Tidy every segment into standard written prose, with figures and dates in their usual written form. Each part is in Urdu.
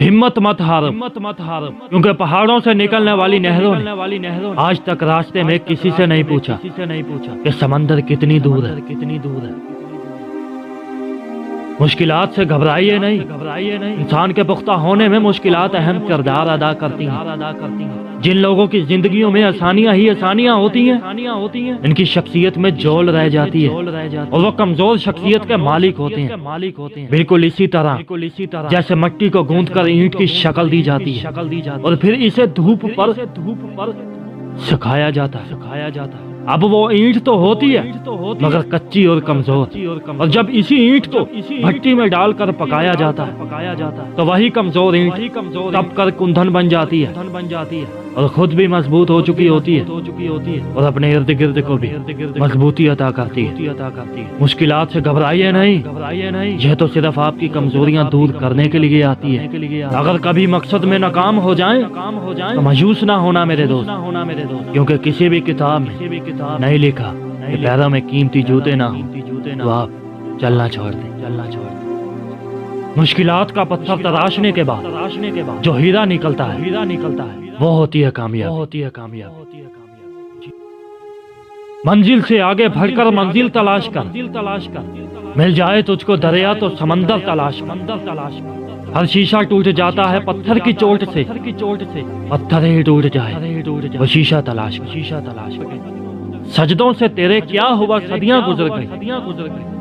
ہمت مت ہارو کیونکہ پہاڑوں سے نکلنے والی نہروں نے آج تک راستے میں کسی سے نہیں پوچھا کہ سمندر کتنی دور ہے۔ مشکلات سے گھبرائیے نہیں، انسان کے پختہ ہونے میں مشکلات اہم کردار ادا کرتی ہیں۔ جن لوگوں کی زندگیوں میں آسانیاں ہی آسانیاں ہوتی ہیں، ان کی شخصیت میں جول رہ جاتی ہے اور وہ کمزور شخصیت کے مالک ہوتے ہیں۔ بالکل اسی طرح جیسے مٹی کو گوندھ کر اینٹ کی شکل دی جاتی ہے اور پھر اسے دھوپ پر سکھایا جاتا ہے۔ اب وہ اینٹ تو ہوتی ہے مگر کچی اور کمزور، اور جب اسی اینٹ کو بھٹی میں ڈال کر پکایا جاتا ہے تو وہی کمزور اینٹ تپ کر کندھن بن جاتی ہے اور خود بھی مضبوط ہو چکی ہوتی ہے اور اپنے ارد گرد کو بھی مضبوطی عطا کرتی ہے۔ مشکلات سے گھبرائیے نہیں، یہ تو صرف آپ کی کمزوریاں دور کرنے کے لیے آتی ہے۔ اگر کبھی مقصد میں ناکام ہو جائیں تو مایوس نہ ہونا میرے دوست، کیونکہ کسی بھی کتاب میں نہیں لکھا کہ پیروں میں قیمتی جوتے نہ ہوں تو آپ چلنا چھوڑ دیں۔ مشکلات کا پتھر تراشنے کے بعد جو ہیرا نکلتا ہے وہ ہوتی ہے کامیاب۔ منزل سے آگے بڑھ کر منزل تلاش کر، مل جائے تجھ کو دریا تو سمندر تلاش کر۔ ہر شیشہ ٹوٹ جاتا ہے پتھر کی چوٹ سے، پتھر ہی ٹوٹ جائے وہ شیشہ تلاش کر۔ سجدوں سے تیرے کیا ہوا صدیاں گزر گئی،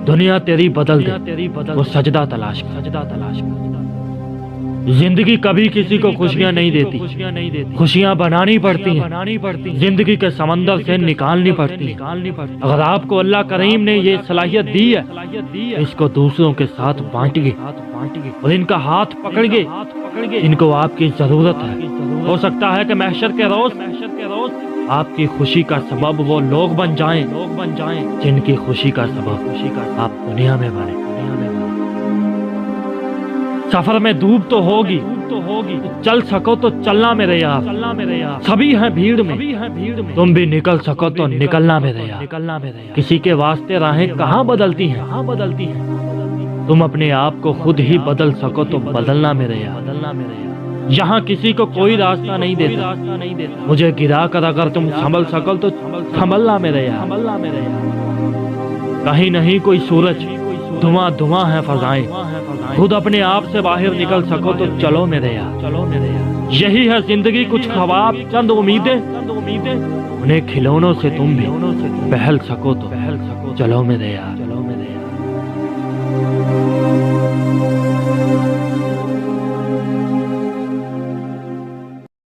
دنیا تیری بدل دے وہ سجدہ تلاش کر۔ زندگی کبھی کسی کو خوشیاں نہیں دیتی، خوشیاں بنانی پڑتی ہیں، زندگی کے سمندر سے نکالنی پڑتی ہیں۔ اگر آپ کو اللہ کریم نے یہ صلاحیت دی ہے اس کو دوسروں کے ساتھ بانٹیے اور ان کا ہاتھ پکڑیے، ان کو آپ کی ضرورت ہے۔ ہو سکتا ہے کہ محشر کے روز آپ کی خوشی کا سبب وہ لوگ بن جائیں جن کی خوشی کا سبب آپ دنیا میں بنے۔ سفر میں دھوپ تو ہوگی، چل سکو تو چلنا میرے یار، سبھی ہیں بھیڑ میں، تم بھی نکل سکو تو نکلنا میرے یار۔ کسی کے واسطے راہیں کہاں بدلتی ہیں، تم اپنے آپ کو خود ہی بدل سکو تو بدلنا میرے یار۔ یہاں کسی کو کوئی راستہ نہیں دیتا، مجھے گرا کر اگر تم سنبھل سکو تو سنبھلنا میرے یار۔ کہیں نہیں کوئی سورج، دھواں ہے فضائیں، خود اپنے آپ سے باہر نکل سکو تو چلو میرے یار۔ یہی ہے زندگی، کچھ خواب چند امیدیں، انہیں کھلونوں سے تم بھی پہل سکو تو چلو میرے یار۔